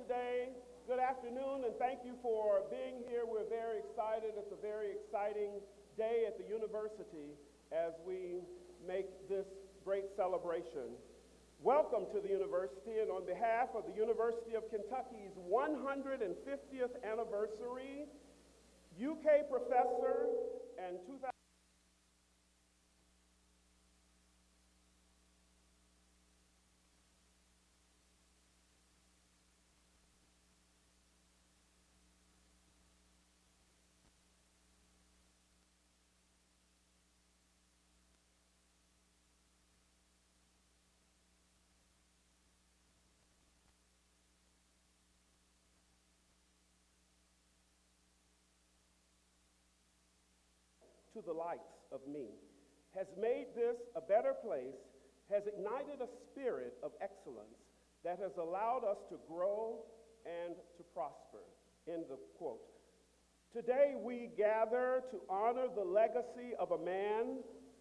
today. Good afternoon, and thank you for being here. We're very excited. It's a very exciting day at the university as we make this great celebration. Welcome to the university, and on behalf of the University of Kentucky's 150th anniversary, UK professor and 2000 to the likes of me, has made this a better place, has ignited a spirit of excellence that has allowed us to grow and to prosper. End of quote. Today we gather to honor the legacy of a man,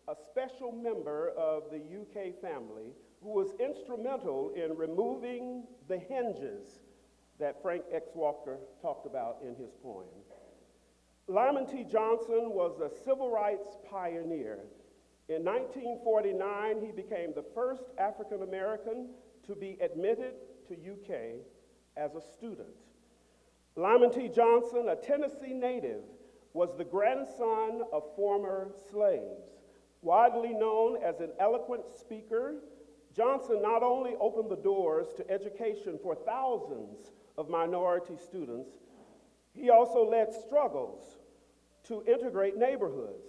a special member of the UK family, who was instrumental in removing the hinges that Frank X. Walker talked about in his poem. Lyman T. Johnson was a civil rights pioneer. In 1949, he became the first African American to be admitted to UK as a student. Lyman T. Johnson, a Tennessee native, was the grandson of former slaves. Widely known as an eloquent speaker, Johnson not only opened the doors to education for thousands of minority students, he also led struggles to integrate neighborhoods,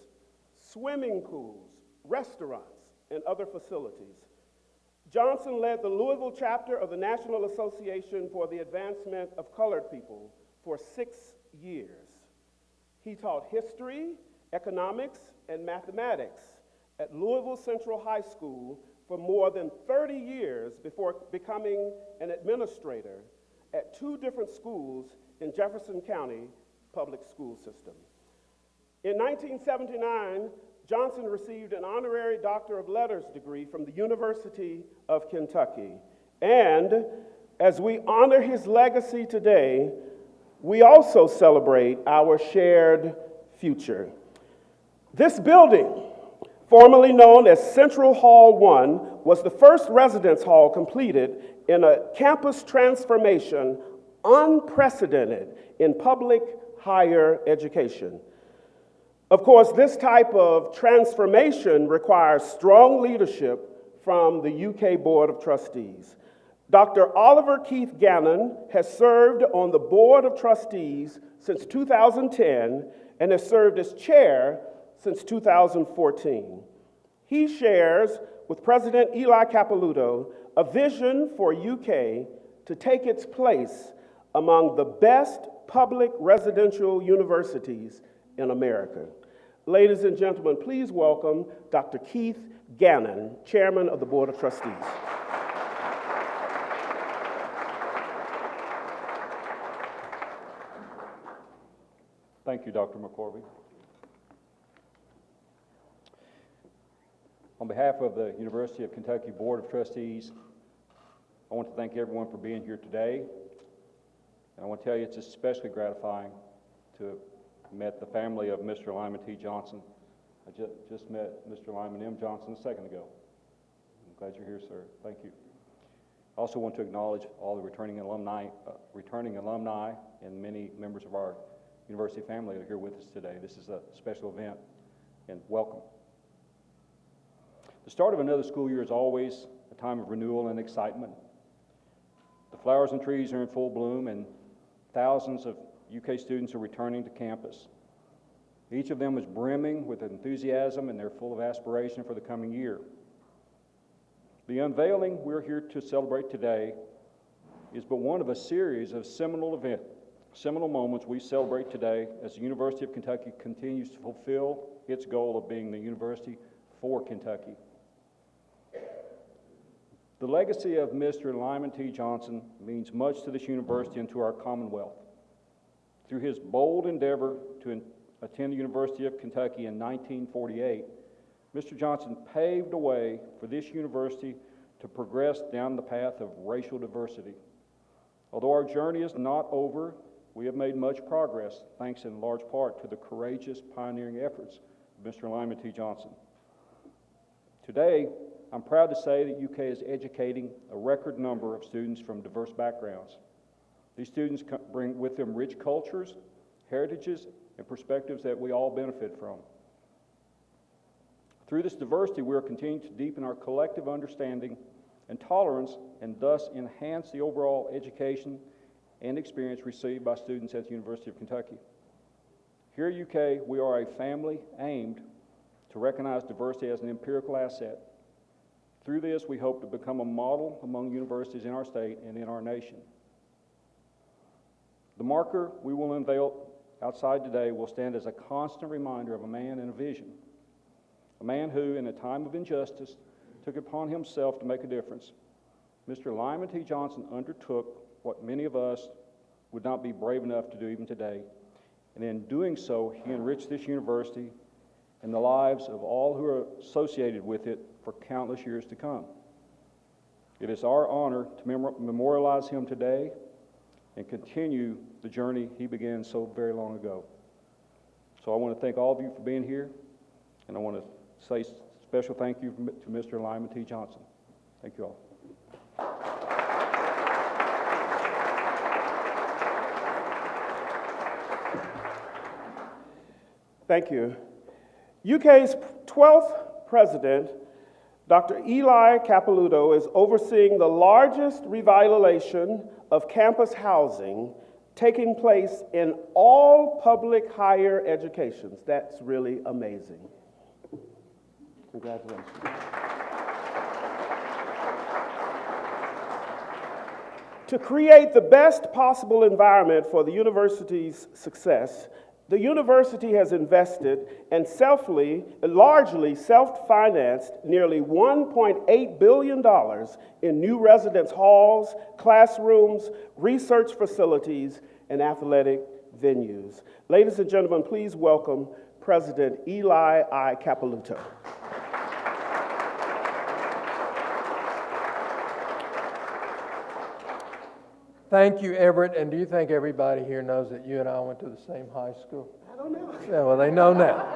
swimming pools, restaurants, and other facilities. Johnson led the Louisville chapter of the National Association for the Advancement of Colored People for 6 years. He taught history, economics, and mathematics at Louisville Central High School for more than 30 years before becoming an administrator at 2 different schools in Jefferson County public school system. In 1979, Johnson received an honorary Doctor of Letters degree from the University of Kentucky. And as we honor his legacy today, we also celebrate our shared future. This building, formerly known as Central Hall 1, was the first residence hall completed in a campus transformation unprecedented in public higher education. Of course, this type of transformation requires strong leadership from the UK Board of Trustees. Dr. Oliver Keith Gannon has served on the Board of Trustees since 2010 and has served as chair since 2014. He shares with President Eli Capilouto a vision for UK to take its place among the best public residential universities in America. Ladies and gentlemen, please welcome Dr. Keith Gannon, Chairman of the Board of Trustees. Thank you, Dr. McCorvey. On behalf of the University of Kentucky Board of Trustees, I want to thank everyone for being here today. And I want to tell you it's especially gratifying to have met the family of Mr. Lyman T. Johnson. I just met Mr. Lyman M. Johnson a second ago. I'm glad you're here, sir. Thank you. I also want to acknowledge all the returning alumni and many members of our university family that are here with us today. This is a special event, and welcome. The start of another school year is always a time of renewal and excitement. The flowers and trees are in full bloom, and thousands of UK students are returning to campus. Each of them is brimming with enthusiasm, and they're full of aspiration for the coming year. The unveiling we're here to celebrate today is but one of a series of seminal moments we celebrate today as the University of Kentucky continues to fulfill its goal of being the university for Kentucky. The legacy of Mr. Lyman T. Johnson means much to this university and to our Commonwealth. Through his bold endeavor to attend the University of Kentucky in 1948, Mr. Johnson paved a way for this university to progress down the path of racial diversity. Although our journey is not over, we have made much progress, thanks in large part to the courageous pioneering efforts of Mr. Lyman T. Johnson. Today, I'm proud to say that UK is educating a record number of students from diverse backgrounds. These students bring with them rich cultures, heritages, and perspectives that we all benefit from. Through this diversity, we are continuing to deepen our collective understanding and tolerance, and thus enhance the overall education and experience received by students at the University of Kentucky. Here at UK, we are a family aimed to recognize diversity as an empirical asset. Through this, we hope to become a model among universities in our state and in our nation. The marker we will unveil outside today will stand as a constant reminder of a man and a vision. A man who, in a time of injustice, took upon himself to make a difference. Mr. Lyman T. Johnson undertook what many of us would not be brave enough to do even today. And in doing so, he enriched this university and the lives of all who are associated with it for countless years to come. It is our honor to memorialize him today and continue the journey he began so very long ago. So I want to thank all of you for being here, and I want to say special thank you to Mr. Lyman T. Johnson. Thank you all. Thank you. UK's 12th president, Dr. Eli Capilouto, is overseeing the largest revitalization of campus housing taking place in all public higher educations. That's really amazing. Congratulations. To create the best possible environment for the university's success, the university has invested and largely self-financed nearly $1.8 billion in new residence halls, classrooms, research facilities, and athletic venues. Ladies and gentlemen, please welcome President Eli I. Capilouto. Thank you, Everett. And do you think everybody here knows that you and I went to the same high school? I don't know. Yeah, well, they know now.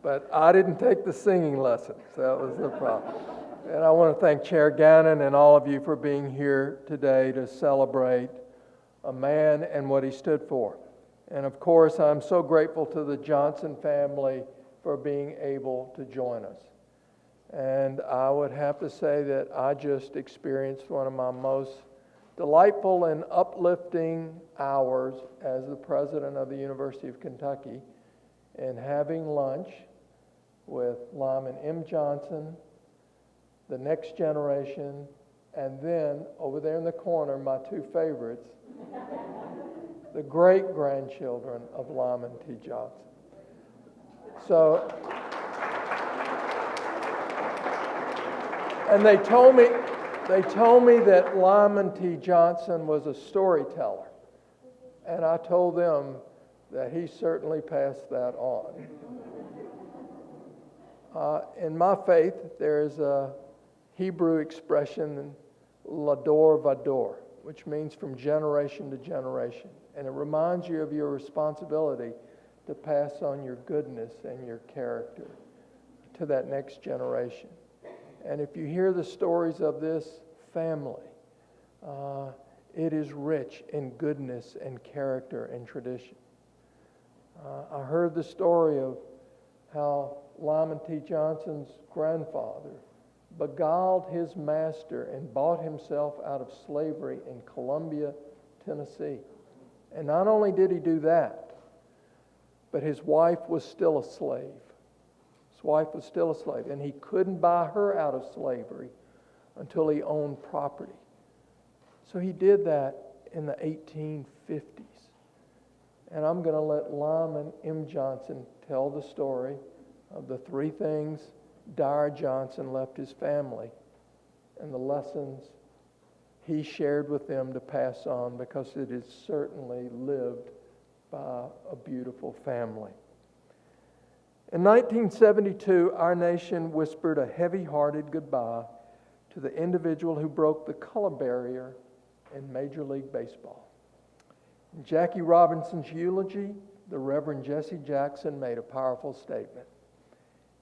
But I didn't take the singing lessons. That was the problem. And I want to thank Chair Gannon and all of you for being here today to celebrate a man and what he stood for. And of course, I'm so grateful to the Johnson family for being able to join us. And I would have to say that I just experienced one of my most delightful and uplifting hours as the president of the University of Kentucky in having lunch with Lyman M. Johnson, the next generation, and then over there in the corner, my two favorites, the great-grandchildren of Lyman T. Johnson. So, and they told me that Lyman T. Johnson was a storyteller. And I told them that he certainly passed that on. In my faith, there is a Hebrew expression, lador vador, which means from generation to generation. And it reminds you of your responsibility to pass on your goodness and your character to that next generation. And if you hear the stories of this family, it is rich in goodness and character and tradition. I heard the story of how Lyman T. Johnson's grandfather beguiled his master and bought himself out of slavery in Columbia, Tennessee. And not only did he do that, but his wife was still a slave. His wife was still a slave, and he couldn't buy her out of slavery until he owned property. So he did that in the 1850s. And I'm going to let Lyman M. Johnson tell the story of the three things Dyer Johnson left his family and the lessons he shared with them to pass on, because it is certainly lived by a beautiful family. In 1972, our nation whispered a heavy-hearted goodbye to the individual who broke the color barrier in Major League Baseball. In Jackie Robinson's eulogy, the Reverend Jesse Jackson made a powerful statement.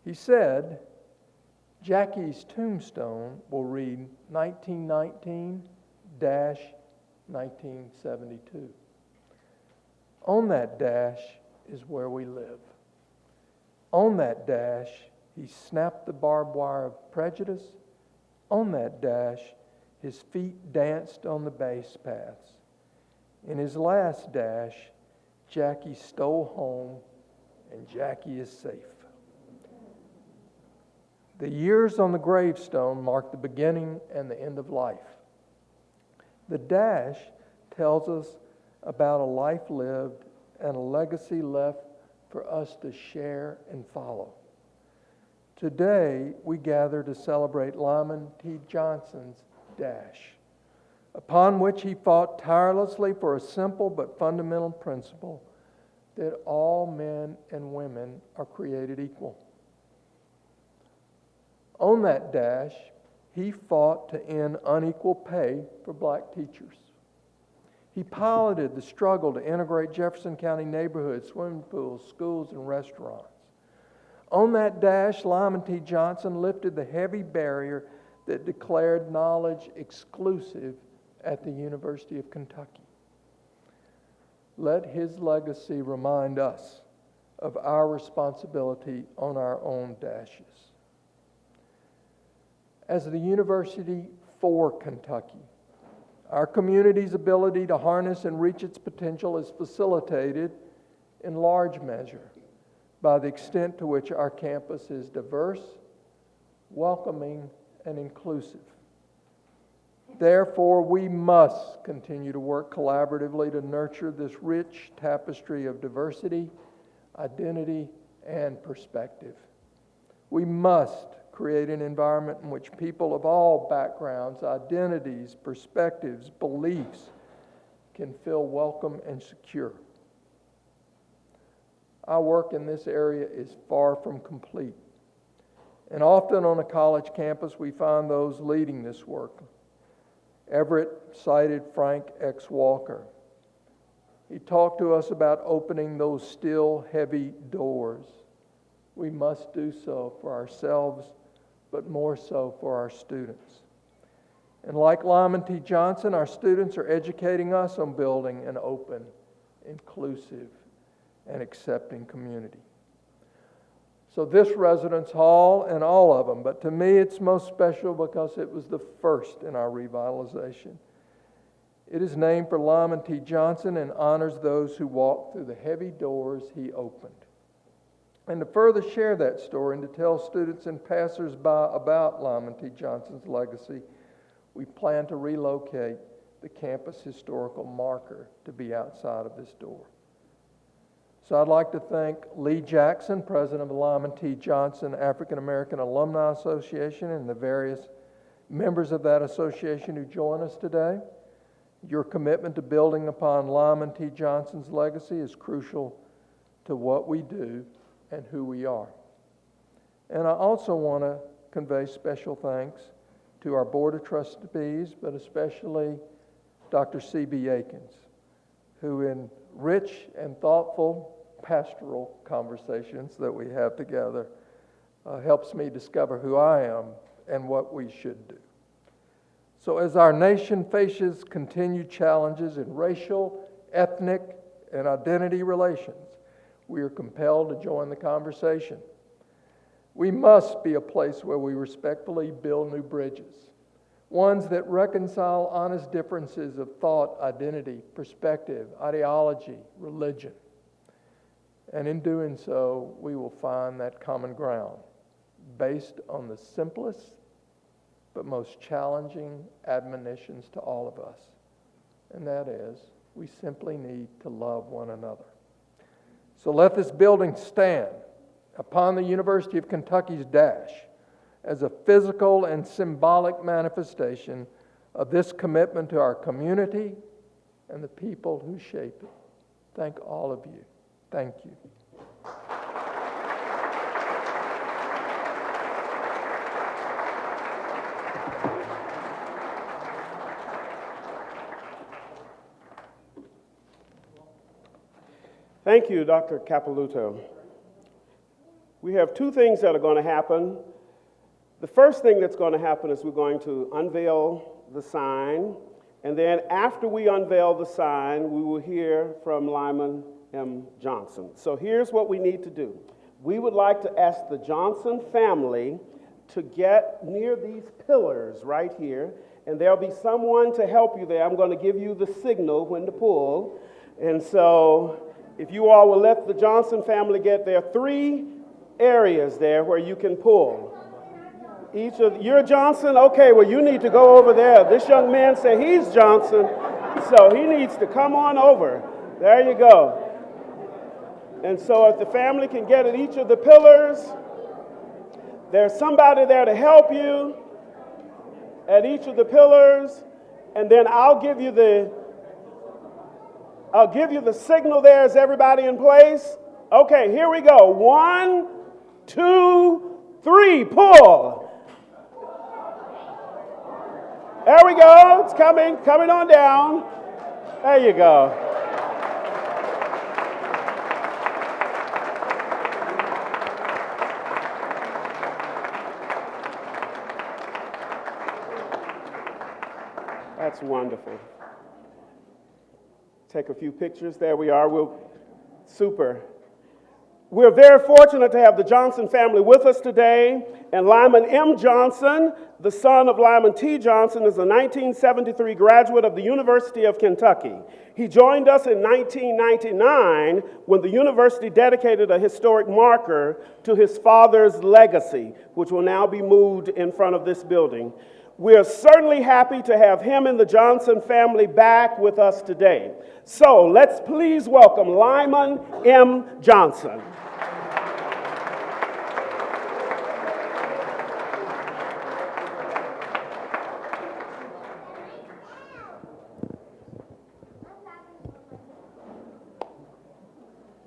He said, Jackie's tombstone will read 1919-1972. On that dash is where we live. On that dash, he snapped the barbed wire of prejudice. On that dash, his feet danced on the base paths. In his last dash, Jackie stole home, and Jackie is safe. The years on the gravestone mark the beginning and the end of life. The dash tells us about a life lived and a legacy left for us to share and follow. Today, we gather to celebrate Lyman T. Johnson's dash, upon which he fought tirelessly for a simple but fundamental principle that all men and women are created equal. On that dash, he fought to end unequal pay for black teachers. He piloted the struggle to integrate Jefferson County neighborhoods, swimming pools, schools, and restaurants. On that dash, Lyman T. Johnson lifted the heavy barrier that declared knowledge exclusive at the University of Kentucky. Let his legacy remind us of our responsibility on our own dashes. As the university for Kentucky, our community's ability to harness and reach its potential is facilitated in large measure by the extent to which our campus is diverse, welcoming, and inclusive. Therefore, we must continue to work collaboratively to nurture this rich tapestry of diversity, identity, and perspective. We must create an environment in which people of all backgrounds, identities, perspectives, beliefs can feel welcome and secure. Our work in this area is far from complete. And often on a college campus, we find those leading this work. Everett cited Frank X. Walker. He talked to us about opening those still heavy doors. We must do so for ourselves, but more so for our students. And like Lyman T. Johnson, our students are educating us on building an open, inclusive, and accepting community. So this residence hall and all of them, but to me it's most special because it was the first in our revitalization. It is named for Lyman T. Johnson and honors those who walked through the heavy doors he opened. And to further share that story and to tell students and passers-by about Lyman T. Johnson's legacy, we plan to relocate the campus historical marker to be outside of this door. So I'd like to thank Lee Jackson, president of the Lyman T. Johnson African American Alumni Association, and the various members of that association who join us today. Your commitment to building upon Lyman T. Johnson's legacy is crucial to what we do and who we are. And I also want to convey special thanks to our Board of Trustees, but especially Dr. C.B. Akins, who in rich and thoughtful pastoral conversations that we have together helps me discover who I am and what we should do. So as our nation faces continued challenges in racial, ethnic, and identity relations, we are compelled to join the conversation. We must be a place where we respectfully build new bridges, ones that reconcile honest differences of thought, identity, perspective, ideology, religion. And in doing so, we will find that common ground based on the simplest but most challenging admonitions to all of us. And that is, we simply need to love one another. So let this building stand upon the University of Kentucky's dash as a physical and symbolic manifestation of this commitment to our community and the people who shape it. Thank all of you. Thank you. Thank you, Dr. Capilouto. We have two things that are going to happen. The first thing that's going to happen is we're going to unveil the sign, and then after we unveil the sign, we will hear from Lyman M. Johnson. So here's what we need to do. We would like to ask the Johnson family to get near these pillars right here, and there'll be someone to help you there. I'm going to give you the signal when to pull, and so if you all will let the Johnson family get there, 3 areas there where you can pull. You're Johnson? Okay, well, you need to go over there. This young man said he's Johnson, so he needs to come on over. There you go. And so if the family can get at each of the pillars, there's somebody there to help you at each of the pillars, and then I'll give you the signal there. Is everybody in place? Okay, here we go. 1, 2, 3, pull. There we go. It's coming on down. There you go. That's wonderful. Take a few pictures. There we are. Super. We're very fortunate to have the Johnson family with us today. And Lyman M. Johnson, the son of Lyman T. Johnson, is a 1973 graduate of the University of Kentucky. He joined us in 1999 when the university dedicated a historic marker to his father's legacy, which will now be moved in front of this building. We are certainly happy to have him and the Johnson family back with us today. So let's please welcome Lyman M. Johnson.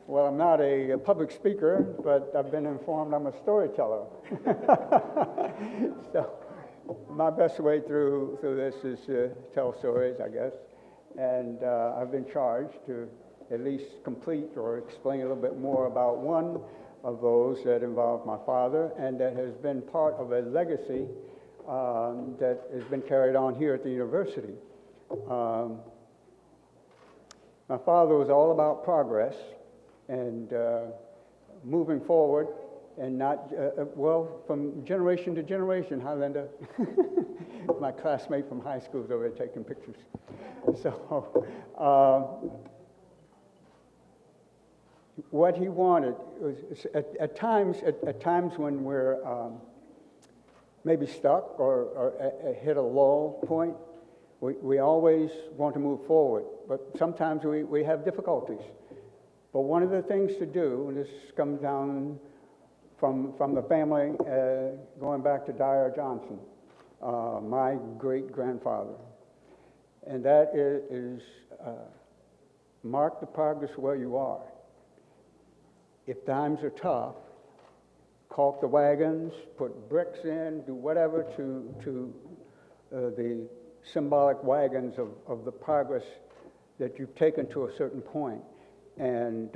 Well, I'm not a public speaker, but I've been informed I'm a storyteller. So my best way through this is to tell stories, I guess. And I've been charged to at least complete or explain a little bit more about one of those that involved my father and that has been part of a legacy that has been carried on here at the university. My father was all about progress and moving forward, and not, from generation to generation. Hi, Linda. My classmate from high school is over there taking pictures. So, what he wanted was, at times when we're maybe stuck or hit a lull point, we always want to move forward, but sometimes we have difficulties. But one of the things to do, and this comes down from the family, going back to Dyer Johnson, my great-grandfather, and that is mark the progress where you are. If times are tough, caulk the wagons, put bricks in, do whatever to the symbolic wagons of the progress that you've taken to a certain point. And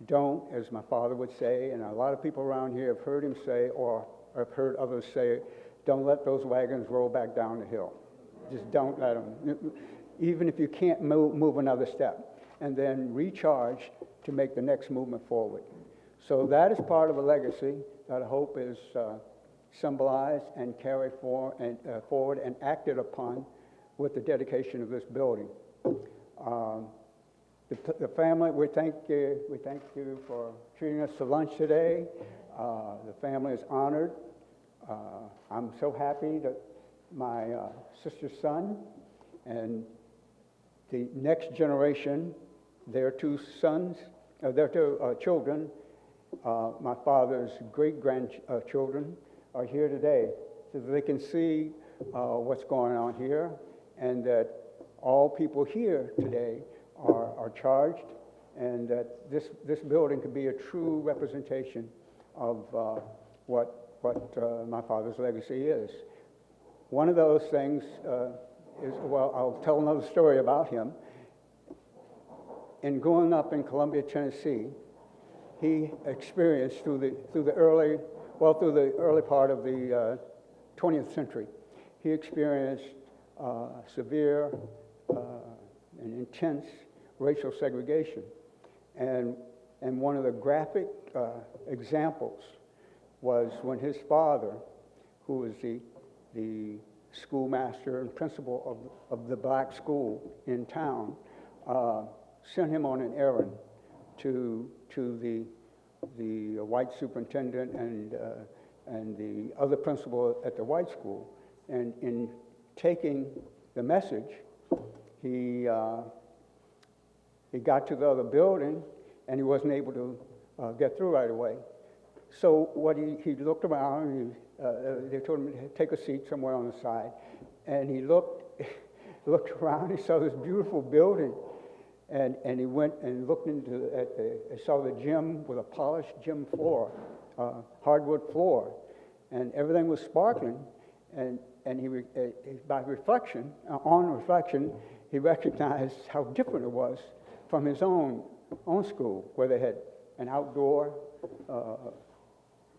don't, as my father would say, and a lot of people around here have heard him say, or have heard others say, don't let those wagons roll back down the hill. Just don't let them, even if you can't move another step. And then recharge to make the next movement forward. So that is part of a legacy that I hope is symbolized and carried forward and acted upon with the dedication of this building. The family, we thank you for treating us to lunch today. The family is honored. I'm so happy that my sister's son and the next generation, their two children, my father's great-grandchildren, are here today so that they can see what's going on here, and that all people here today are charged, and that this building can be a true representation of what my father's legacy is. One of those things is, well, I'll tell another story about him. in growing up in Columbia, Tennessee, he experienced through the early part of the 20th century, he experienced severe and intense racial segregation. And one of the graphic examples was when his father, who was the schoolmaster and principal of the black school in town, sent him on an errand to the white superintendent and the other principal at the white school. And in taking the message, he got to the other building and he wasn't able to get through right away. So what he looked around, they told him to take a seat somewhere on the side, and he looked around, he saw this beautiful building, and he went and looked saw the gym with a polished gym floor, hardwood floor, and everything was sparkling, and by reflection, he recognized how different it was from his own school, where they had an outdoor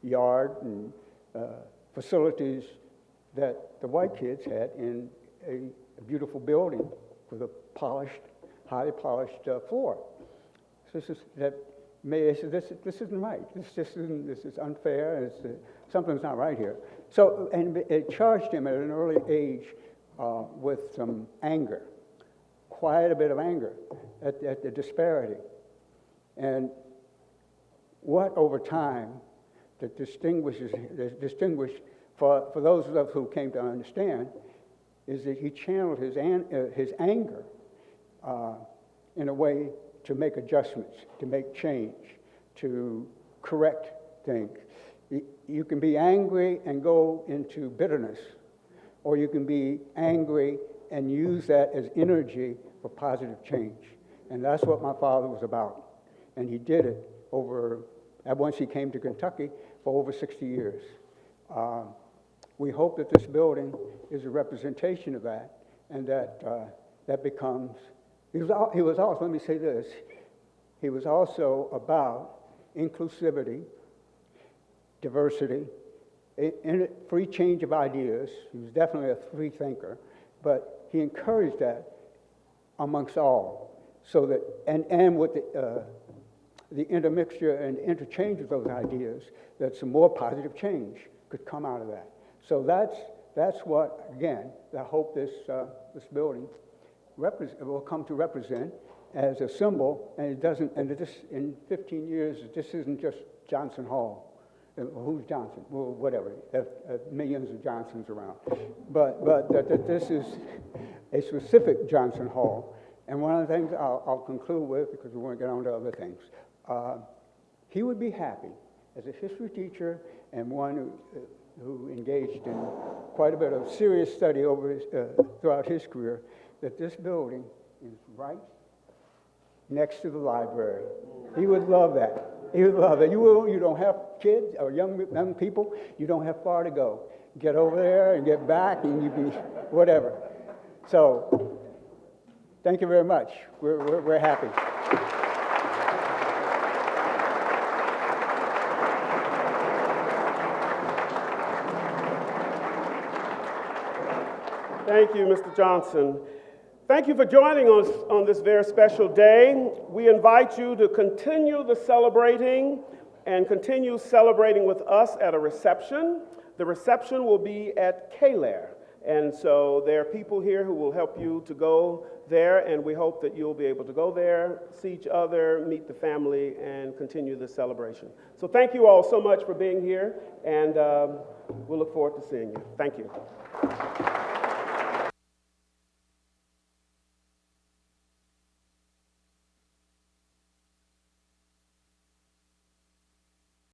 yard and facilities that the white kids had in a beautiful building with a highly polished floor. So this isn't right. This is unfair. And something's not right here. So, and it charged him at an early age with some anger, quite a bit of anger at the disparity. And what over time that distinguished for those of us who came to understand is that he channeled his anger in a way to make adjustments, to make change, to correct things. You can be angry and go into bitterness, or you can be angry and use that as energy for positive change. And that's what my father was about. And he did it once he came to Kentucky, for over 60 years. We hope that this building is a representation of that, and that becomes, he was also, let me say this, he was also about inclusivity, diversity, free change of ideas. He was definitely a free thinker, but he encouraged that amongst all, so that, and with the intermixture and interchange of those ideas, that some more positive change could come out of that. So that's what, again, I hope this building will come to represent as a symbol, and it doesn't, and this, in 15 years, this isn't just Johnson Hall. Who's Johnson? Well, whatever, millions of Johnsons around. But that this is a specific Johnson Hall. And one of the things I'll conclude with, because we want to get on to other things, he would be happy as a history teacher and one who engaged in quite a bit of serious study throughout his career, that this building is right next to the library. He would love that. He would love that. You don't have kids or young people, you don't have far to go. Get over there and get back, and you can whatever. So, thank you very much. We're happy. Thank you, Mr. Johnson. Thank you for joining us on this very special day. We invite you to continue the celebrating and continue celebrating with us at a reception. The reception will be at Kalair. And so there are people here who will help you to go there, and we hope that you'll be able to go there, see each other, meet the family, and continue the celebration. So thank you all so much for being here, and we'll look forward to seeing you. Thank you.